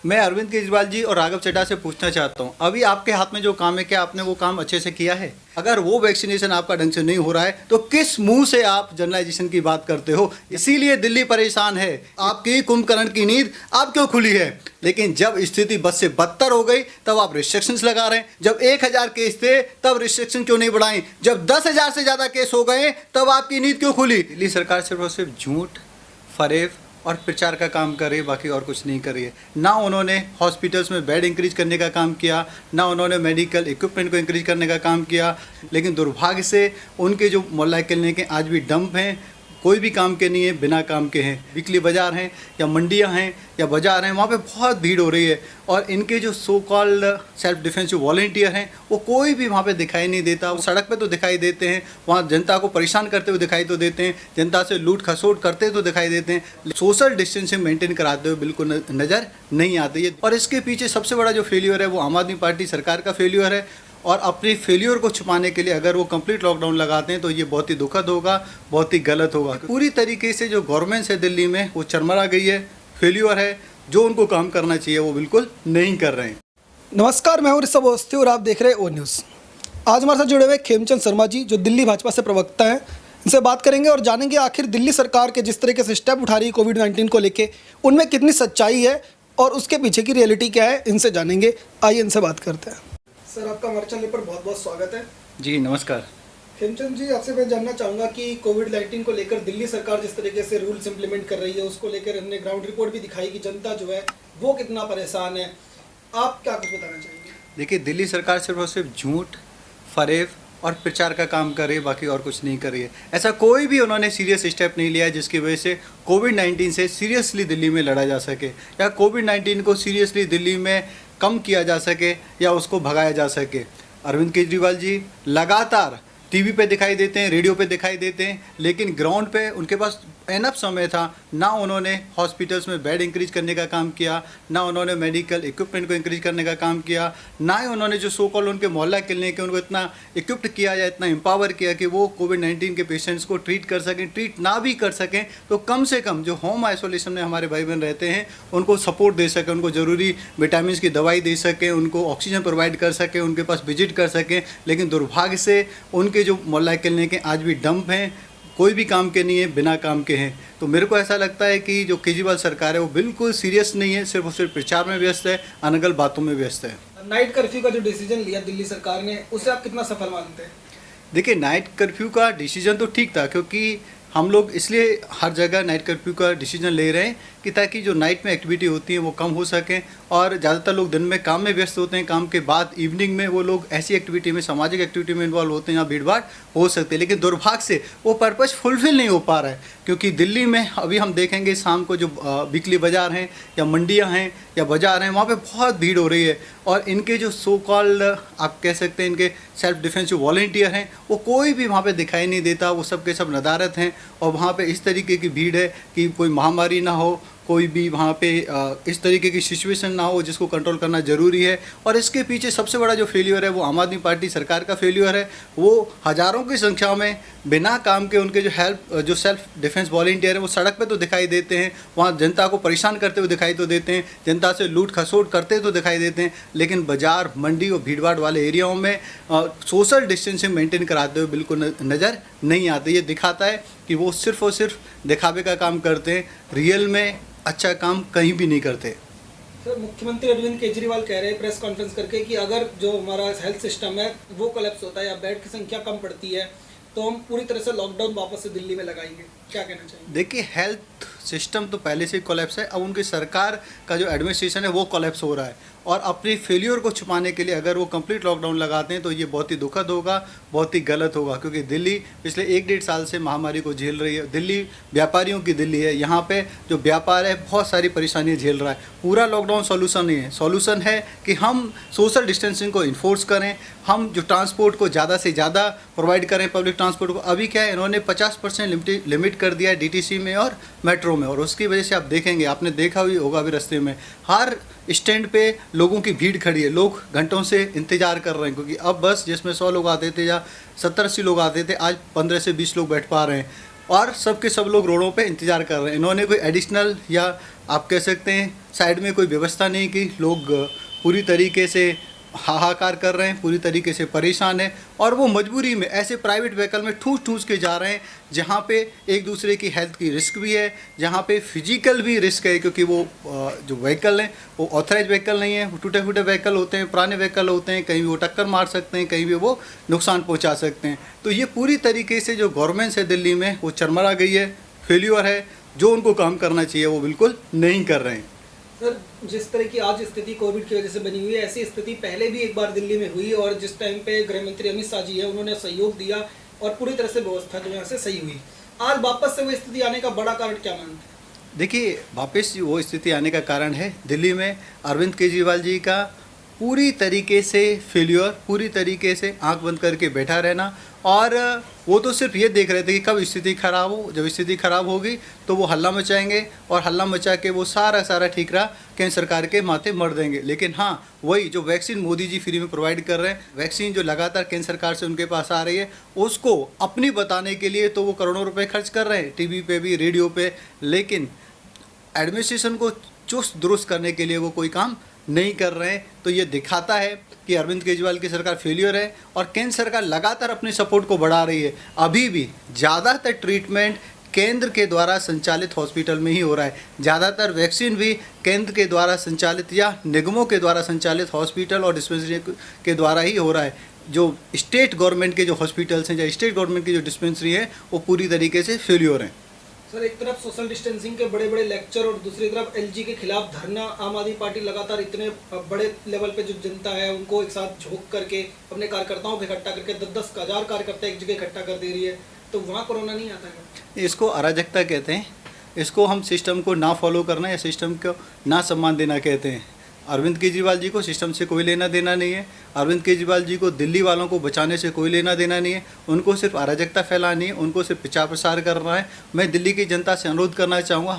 मैं अरविंद केजरीवाल जी और राघव चड्ढा से पूछना चाहता हूं, अभी आपके हाथ में जो काम है, क्या आपने वो काम अच्छे से किया है? अगर वो वैक्सीनेशन आपका ढंग से नहीं हो रहा है तो किस मुंह से आप जनरलाइजेशन की बात करते हो? इसीलिए दिल्ली परेशान है। आपकी कुंभकर्ण की नींद आप क्यों खुली है? लेकिन जब स्थिति बद से बदतर हो गई तब आप रिस्ट्रिक्शंस लगा रहे हैं। जब 1000 केस थे तब रिस्ट्रिक्शन क्यों नहीं बढ़ाई? जब 10,000 से ज़्यादा केस हो गए तब आपकी नींद क्यों खुली? दिल्ली सरकार सिर्फ और सिर्फ झूठ, फरेब और प्रचार का काम कर रही है, बाकी और कुछ नहीं कर रही है। ना उन्होंने हॉस्पिटल्स में बेड इंक्रीज करने का काम किया, ना उन्होंने मेडिकल इक्विपमेंट को इंक्रीज करने का काम किया। लेकिन दुर्भाग्य से उनके जो मोहल्ला क्लिनिक आज भी डंप हैं, कोई भी काम के नहीं है, बिना काम के हैं। वीकली बाज़ार हैं या मंडियां हैं या बाज़ार हैं, वहाँ पे बहुत भीड़ हो रही है। और इनके जो सो कॉल्ड सेल्फ डिफेंस जो वॉलंटियर हैं वो कोई भी वहाँ पे दिखाई नहीं देता। वो सड़क पे तो दिखाई देते हैं, वहाँ जनता को परेशान करते हुए दिखाई तो देते हैं, जनता से लूट खसोट करते तो दिखाई देते हैं। सोशल डिस्टेंसिंग मेंटेन कराते हुए बिल्कुल नज़र नहीं आती है। और इसके पीछे सबसे बड़ा जो फेल्यूर है वो आम आदमी पार्टी सरकार का फेल्यूर है। और अपने फेल्यूर को छुपाने के लिए अगर वो कंप्लीट लॉकडाउन लगाते हैं तो ये बहुत ही दुखद होगा, बहुत ही गलत होगा। पूरी तरीके से जो गवर्नमेंट है दिल्ली में वो चरमरा गई है, फेल्यूर है। जो उनको काम करना चाहिए वो बिल्कुल नहीं कर रहे हैं। नमस्कार, मैं हूं ऋषभ अवस्थी और आप देख रहे हैं ओ न्यूज़। आज हमारे साथ जुड़े हुए खेमचंद शर्मा जी, जो दिल्ली भाजपा से प्रवक्ता हैं। इनसे बात करेंगे और जानेंगे आखिर दिल्ली सरकार के जिस तरीके से स्टेप उठा रही है कोविड-19 को लेके, उनमें कितनी सच्चाई है और उसके पीछे की रियलिटी क्या है, इनसे जानेंगे। आइए इनसे बात करते हैं। सर, आपका हमारे चैनल पर बहुत बहुत स्वागत है। जी नमस्कार। खेमचंद जी, आपसे मैं जानना चाहूँगा कि कोविड-19 को लेकर दिल्ली सरकार जिस तरीके से रूल्स इंप्लीमेंट कर रही है, उसको लेकर हमने ग्राउंड रिपोर्ट भी दिखाई कि जनता जो है वो कितना परेशान है। आप क्या कुछ बताना चाहेंगे? देखिए, दिल्ली सरकार सिर्फ और सिर्फ झूठ, फरेब और प्रचार का काम कर रही है, बाकी और कुछ नहीं कर रही है। ऐसा कोई भी उन्होंने सीरियस स्टेप नहीं लिया है जिसकी वजह से कोविड-19 से सीरियसली दिल्ली में लड़ा जा सके, या कोविड-19 को सीरियसली दिल्ली में कम किया जा सके या उसको भगाया जा सके। अरविंद केजरीवाल जी लगातार टीवी पे दिखाई देते हैं, रेडियो पे दिखाई देते हैं, लेकिन ग्राउंड पे उनके पास एनफ समय था। ना उन्होंने हॉस्पिटल्स में बेड इंक्रीज करने का काम किया, ना उन्होंने मेडिकल इक्विपमेंट को इंक्रीज करने का काम किया, ना ही उन्होंने जो सो कॉल उनके मोहल्ला क्लिनिक है उनको इतना इक्विप्ड किया या इतना एम्पावर किया कि वो कोविड-19 के पेशेंट्स को ट्रीट कर सकें। ट्रीट ना भी कर सकें तो कम से कम जो होम आइसोलेशन में हमारे भाई बहन रहते हैं उनको सपोर्ट दे सकें, उनको ज़रूरी विटामिन की दवाई दे सकें, उनको ऑक्सीजन प्रोवाइड कर सकें, उनके पास विजिट कर सकें। लेकिन दुर्भाग्य से उनके जो मोहल्ला क्लिनिक हैं आज भी डंप हैं, कोई भी काम के नहीं है, बिना काम के हैं। तो मेरे को ऐसा लगता है कि जो केजरीवाल सरकार है वो बिल्कुल सीरियस नहीं है, सिर्फ और सिर्फ प्रचार में व्यस्त है, अनगल बातों में व्यस्त है। नाइट कर्फ्यू का जो डिसीजन लिया दिल्ली सरकार ने, उसे आप कितना सफल मानते हैं? देखिए, नाइट कर्फ्यू का डिसीजन तो ठीक था, क्योंकि हम लोग इसलिए हर जगह नाइट कर्फ्यू का डिसीजन ले रहे हैं कि ताकि जो नाइट में एक्टिविटी होती है वो कम हो सकें। और ज़्यादातर लोग दिन में काम में व्यस्त होते हैं, काम के बाद इवनिंग में वो लोग ऐसी एक्टिविटी में, सामाजिक एक्टिविटी में इन्वॉल्व होते हैं, यहाँ भीड़ भाड़ हो सकती है। लेकिन दुर्भाग्य से वो पर्पज़ फुलफिल नहीं हो पा रहा है, क्योंकि दिल्ली में अभी हम देखेंगे शाम को जो वीकली बाज़ार हैं या मंडियाँ हैं या बाज़ार हैं, वहाँ पे बहुत भीड़ हो रही है। और इनके जो सो कॉल्ड आप कह सकते हैं इनके सेल्फ डिफेंस जो वॉलंटियर हैं वो कोई भी वहाँ पे दिखाई नहीं देता। वो सब के सब नदारत हैं और वहाँ पे इस तरीके की भीड़ है कि कोई महामारी ना हो, कोई भी वहाँ पे इस तरीके की सिचुएशन ना हो जिसको कंट्रोल करना ज़रूरी है। और इसके पीछे सबसे बड़ा जो फेल्यूर है वो आम आदमी पार्टी सरकार का फेल्यूर है। वो हज़ारों की संख्या में बिना काम के उनके जो सेल्फ डिफेंस वॉलंटियर है वो सड़क पे तो दिखाई देते हैं, वहाँ जनता को परेशान करते हुए दिखाई तो देते हैं, जनता से लूट खसोट करते तो दिखाई देते हैं। लेकिन बाज़ार, मंडी और भीड़ भाड़ वाले एरियाओं में सोशल डिस्टेंसिंग मेंटेन कराते हुए बिल्कुल नज़र नहीं आते। ये दिखाता है कि वो सिर्फ और सिर्फ दिखावे का काम करते हैं, रियल में अच्छा काम कहीं भी नहीं करते। सर, मुख्यमंत्री अरविंद केजरीवाल कह रहे हैं प्रेस कॉन्फ्रेंस करके कि अगर जो हमारा हेल्थ सिस्टम है वो कोलैप्स होता है या बेड की संख्या कम पड़ती है तो हम पूरी तरह से लॉकडाउन वापस से दिल्ली में लगाएंगे। क्या कहना चाहिए? देखिए, हेल्थ सिस्टम तो पहले से ही कोलैप्स है, अब उनकी सरकार का जो एडमिनिस्ट्रेशन है वो कोलैप्स हो रहा है। और अपनी फेल्यूर को छुपाने के लिए अगर वो कंप्लीट लॉकडाउन लगाते हैं तो ये बहुत ही दुखद होगा, बहुत ही गलत होगा। क्योंकि दिल्ली पिछले 1-1.5 साल से महामारी को झेल रही है। दिल्ली व्यापारियों की दिल्ली है, यहाँ पे जो व्यापार है बहुत सारी परेशानियाँ झेल रहा है। पूरा लॉकडाउन सॉल्यूशन नहीं है। सॉल्यूशन है कि हम सोशल डिस्टेंसिंग को इन्फोर्स करें, हम जो ट्रांसपोर्ट को ज़्यादा से ज़्यादा प्रोवाइड करें, पब्लिक ट्रांसपोर्ट को। अभी क्या है, इन्होंने 50% लिमिट कर दिया है DTC में और मेट्रो में, और उसकी वजह से आप देखेंगे, आपने देखा भी होगा अभी रास्ते में हर स्टैंड पे लोगों की भीड़ खड़ी है। लोग घंटों से इंतज़ार कर रहे हैं, क्योंकि अब बस जिसमें 100 लोग आते थे या 70-80 लोग आते थे, आज 15 से 20 लोग बैठ पा रहे हैं। और सब के सब लोग रोडों पे इंतज़ार कर रहे हैं। इन्होंने कोई एडिशनल या आप कह सकते हैं साइड में कोई व्यवस्था नहीं की, लोग पूरी तरीके से हाहाकार कर रहे हैं, पूरी तरीके से परेशान हैं और वो मजबूरी में ऐसे प्राइवेट व्हीकल में ठूस ठूस के जा रहे हैं जहाँ पे एक दूसरे की हेल्थ की रिस्क भी है, जहाँ पे फिजिकल भी रिस्क है, क्योंकि वो जो व्हीकल हैं वो ऑथराइज व्हीकल नहीं है, वो टूटे फूटे व्हीकल होते हैं, पुराने व्हीकल होते हैं, कहीं भी वो टक्कर मार सकते हैं, कहीं भी वो नुकसान पहुँचा सकते हैं। तो ये पूरी तरीके से जो गवर्नमेंट है दिल्ली में वो चरमरा गई है, फेल्यूर है, जो उनको काम करना चाहिए वो बिल्कुल नहीं कर रहे हैं। सर, जिस तरह की आज स्थिति कोविड की वजह से बनी हुई है, ऐसी स्थिति पहले भी एक बार दिल्ली में हुई और जिस टाइम पे गृह मंत्री अमित शाह जी है उन्होंने सहयोग दिया और पूरी तरह से व्यवस्था जो यहाँ से सही हुई। आज वापस से वो स्थिति आने का बड़ा कारण क्या मानते हैं? देखिए, वापस वो स्थिति आने का कारण है दिल्ली में अरविंद केजरीवाल जी का पूरी तरीके से फेल्योर, पूरी तरीके से आंख बंद करके बैठा रहना। और वो तो सिर्फ ये देख रहे थे कि कब स्थिति खराब हो, जब स्थिति खराब होगी तो वो हल्ला मचाएंगे और हल्ला मचा के वो सारा ठीक रहा केंद्र सरकार के माथे मर देंगे। लेकिन हाँ, वही जो वैक्सीन मोदी जी फ्री में प्रोवाइड कर रहे हैं, वैक्सीन जो लगातार केंद्र सरकार से उनके पास आ रही है, उसको अपनी बताने के लिए तो वो करोड़ों रुपए खर्च कर रहे हैं टीवी पे भी, रेडियो पे, लेकिन एडमिनिस्ट्रेशन को चुस्त दुरुस्त करने के लिए वो कोई काम नहीं कर रहे हैं। तो ये दिखाता है कि अरविंद केजरीवाल की सरकार फेलियर है और केंद्र सरकार लगातार अपने सपोर्ट को बढ़ा रही है। अभी भी ज़्यादातर ट्रीटमेंट केंद्र के द्वारा संचालित हॉस्पिटल में ही हो रहा है, ज़्यादातर वैक्सीन भी केंद्र के द्वारा संचालित या निगमों के द्वारा संचालित हॉस्पिटल और डिस्पेंसरी के द्वारा ही हो रहा है। जो स्टेट गवर्नमेंट के जो हॉस्पिटल्स हैं या स्टेट गवर्नमेंट की जो डिस्पेंसरी है वो पूरी तरीके से फेलियर हैं। सर, एक तरफ सोशल डिस्टेंसिंग के बड़े बड़े लेक्चर और दूसरी तरफ एलजी के खिलाफ धरना, आम आदमी पार्टी लगातार इतने बड़े लेवल पे जो जनता है उनको एक साथ झोंक करके अपने कार्यकर्ताओं को इकट्ठा करके 10-10 हजार कार्यकर्ता एक जगह इकट्ठा कर दे रही है, तो वहाँ कोरोना नहीं आता है? इसको अराजकता कहते हैं, इसको हम सिस्टम को ना फॉलो करना या सिस्टम को ना सम्मान देना कहते हैं। अरविंद केजरीवाल जी को सिस्टम से कोई लेना देना नहीं है, अरविंद केजरीवाल जी को दिल्ली वालों को बचाने से कोई लेना देना नहीं है, उनको सिर्फ अराजकता फैलानी है, उनको सिर्फ प्रचार प्रसार करना है। मैं दिल्ली की जनता से अनुरोध करना चाहूँगा,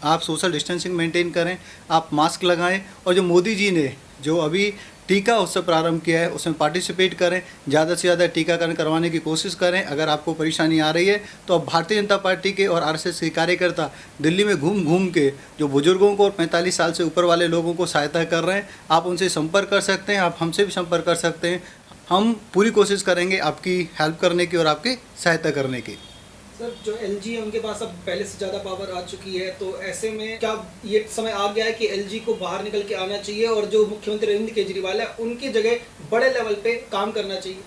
आप सोशल डिस्टेंसिंग मेंटेन करें, आप मास्क लगाएं और जो मोदी जी ने जो अभी टीका उत्सव प्रारंभ किया है उसमें पार्टिसिपेट करें, ज़्यादा से ज़्यादा टीकाकरण करवाने की कोशिश करें। अगर आपको परेशानी आ रही है तो अब भारतीय जनता पार्टी के और आरएसएस के कार्यकर्ता दिल्ली में घूम घूम के जो बुजुर्गों को और 45 साल से ऊपर वाले लोगों को सहायता कर रहे हैं। आप उनसे संपर्क कर सकते हैं, आप हमसे भी संपर्क कर सकते हैं। हम पूरी कोशिश करेंगे आपकी हेल्प करने की और आपकी सहायता करने की। सर, जो एलजी है उनके पास अब पहले से ज़्यादा पावर आ चुकी है, तो ऐसे में क्या ये समय आ गया है कि एलजी को बाहर निकल के आना चाहिए और जो मुख्यमंत्री अरविंद केजरीवाल है उनकी जगह बड़े लेवल पे काम करना चाहिए?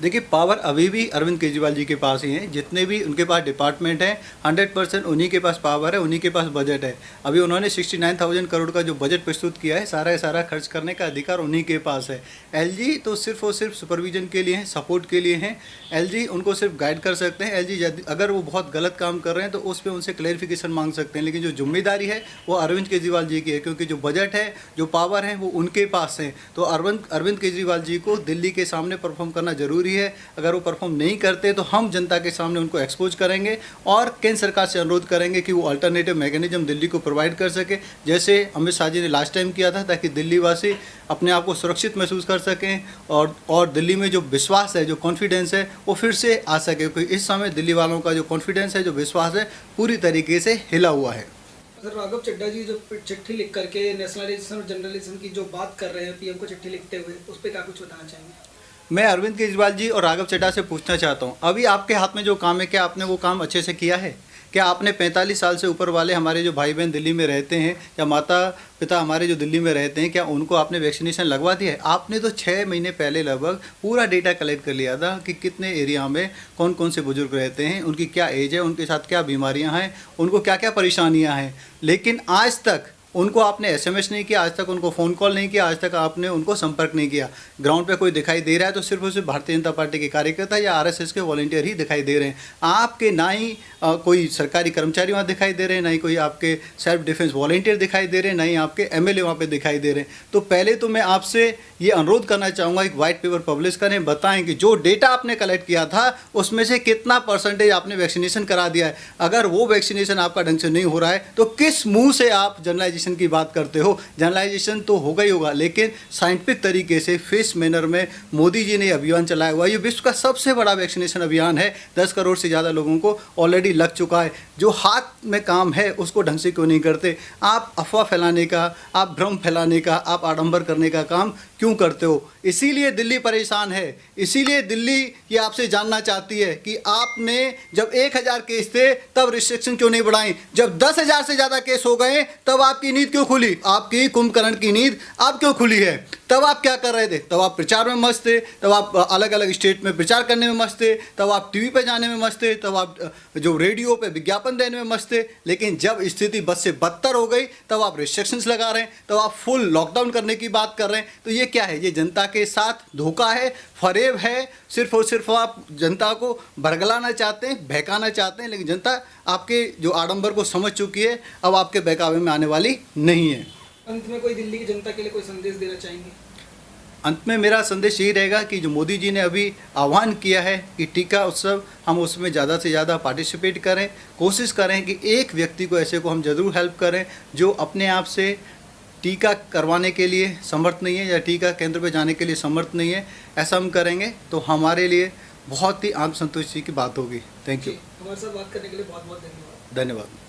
देखिए, पावर अभी भी अरविंद केजरीवाल जी के पास ही है। जितने भी उनके पास डिपार्टमेंट हैं 100% उन्हीं के पास पावर है, उन्हीं के पास बजट है। अभी उन्होंने 69,000 करोड़ का जो बजट प्रस्तुत किया है, सारा खर्च करने का अधिकार उन्हीं के पास है। एलजी तो सिर्फ और सिर्फ सुपरविजन के लिए हैं, सपोर्ट के लिए हैं। एलजी उनको सिर्फ गाइड कर सकते हैं। एलजी अगर वो बहुत गलत काम कर रहे हैं तो उस पर उनसे क्लैरिफिकेशन मांग सकते हैं, लेकिन जो जिम्मेदारी है वो अरविंद केजरीवाल जी की है, क्योंकि जो बजट है, जो पावर है, वो उनके पास है। तो अरविंद केजरीवाल जी को दिल्ली के सामने परफॉर्म करना जरूरी है। अगर वो परफॉर्म नहीं करते तो हम जनता के सामने उनको एक्सपोज करेंगे और केंद्र सरकार से अनुरोध करेंगे कि वो अल्टरनेटिव मैकेनिज्म दिल्ली को प्रोवाइड कर सके, जैसे अमित शाह जी ने लास्ट टाइम किया था, ताकि दिल्ली वासी अपने आप को सुरक्षित महसूस कर सकें और दिल्ली में जो विश्वास है, जो कॉन्फिडेंस है, वो फिर से आ सके। क्योंकि इस समय दिल्ली वालों का जो कॉन्फिडेंस है, जो विश्वास है, पूरी तरीके से हिला हुआ है। सर, राघव चड्ढा जी जो चिट्ठी लिख करके नेशनलाइजेशन और जनरलाइजेशन की जो बात कर रहे हैं पीएम को चिट्ठी लिखते हुए, उस पर क्या कुछ बताना चाहेंगे? मैं अरविंद केजरीवाल जी और राघव चड्ढा से पूछना चाहता हूँ, अभी आपके हाथ में जो काम है, क्या आपने वो काम अच्छे से किया है? क्या आपने 45 साल से ऊपर वाले हमारे जो भाई बहन दिल्ली में रहते हैं या माता पिता हमारे जो दिल्ली में रहते हैं, क्या उनको आपने वैक्सीनेशन लगवा दिया है? आपने तो 6 महीने पहले लगभग पूरा डेटा कलेक्ट कर लिया था कि कितने एरिया में कौन कौन से बुजुर्ग रहते हैं, उनकी क्या एज है, उनके साथ क्या बीमारियां हैं, उनको क्या क्या परेशानियां हैं। लेकिन आज तक उनको आपने एसएमएस नहीं किया, आज तक उनको फ़ोन कॉल नहीं किया, आज तक आपने उनको संपर्क नहीं किया। ग्राउंड पे कोई दिखाई दे रहा है तो सिर्फ और सिर्फ भारतीय जनता पार्टी के कार्यकर्ता या आरएसएस के वॉलंटियर ही दिखाई दे रहे हैं। आपके ना ही कोई सरकारी कर्मचारी वहाँ दिखाई दे रहे हैं, ना ही कोई आपके सेल्फ डिफेंस वॉलंटियर दिखाई दे रहे हैं, ना ही आपके एमएलए वहाँ पे दिखाई दे रहे हैं। तो पहले तो मैं आपसे ये अनुरोध करना चाहूँगा, एक वाइट पेपर पब्लिश करें, बताएं कि जो डेटा आपने कलेक्ट किया था उसमें से कितना % आपने वैक्सीनेशन करा दिया है। अगर वो वैक्सीनेशन आपका ढंग से नहीं हो रहा है तो किस मुँह से आप जनरलाइजेशन जनरलाइजेशन की बात करते हो, जनरलाइजेशन तो होगा ही होगा, लेकिन साइंटिफिक तरीके से फेस मैनर में मोदी जी ने ये अभियान चलाया हुआ। ये विश्व का सबसे बड़ा वैक्सीनेशन अभियान है। 10 करोड़ से ज़्यादा लोगों को ऑलरेडी लग चुका है। जो हाथ में काम है उसको ढंग से क्यों नहीं करते? आप अफवाह फैलाने का, आप भ्रम फैलाने का, आप आडंबर करने का काम क्यों करते हो? इसीलिए दिल्ली परेशान है। इसीलिए दिल्ली ये आपसे जानना चाहती है कि आपने जब 1000 केस थे तब रिस्ट्रिक्शन क्यों नहीं बढ़ाई? जब 10,000 से ज़्यादा केस हो गए तब आपकी नींद क्यों खुली? आपकी कुंभकर्ण की नींद अब क्यों खुली है? तब आप क्या कर रहे थे? तब आप प्रचार में मस्त थे, तब आप अलग अलग स्टेट में प्रचार करने में मस्त थे, तब आप टीवी पे जाने में मस्त थे, तब आप जो रेडियो पे विज्ञापन देने में मस्त थे। लेकिन जब स्थिति बद से बदतर हो गई तब आप रिस्ट्रिक्शंस लगा रहे हैं, तब आप फुल लॉकडाउन करने की बात कर रहे हैं। तो ये क्या है? ये जनता के साथ धोखा है, फरेब है। सिर्फ और सिर्फ आप जनता को भरगलाना चाहते हैं, बहकाना चाहते हैं, लेकिन जनता आपके जो आडंबर को समझ चुकी है, अब आपके बहकावे में आने वाली नहीं है। अंत में कोई दिल्ली की जनता के लिए कोई संदेश देना चाहेंगे? अंत में मेरा संदेश यही रहेगा कि जो मोदी जी ने अभी आह्वान किया है कि टीका उत्सव, हम उसमें ज़्यादा से ज़्यादा पार्टिसिपेट करें, कोशिश करें कि एक व्यक्ति को ऐसे को हम ज़रूर हेल्प करें जो अपने आप से टीका करवाने के लिए समर्थ नहीं है या टीका केंद्र पे जाने के लिए समर्थ नहीं है। ऐसा हम करेंगे तो हमारे लिए बहुत ही आत्मसंतुष्टि की बात होगी। Thank you. हमारे साथ बात करने के लिए बहुत बहुत धन्यवाद। धन्यवाद।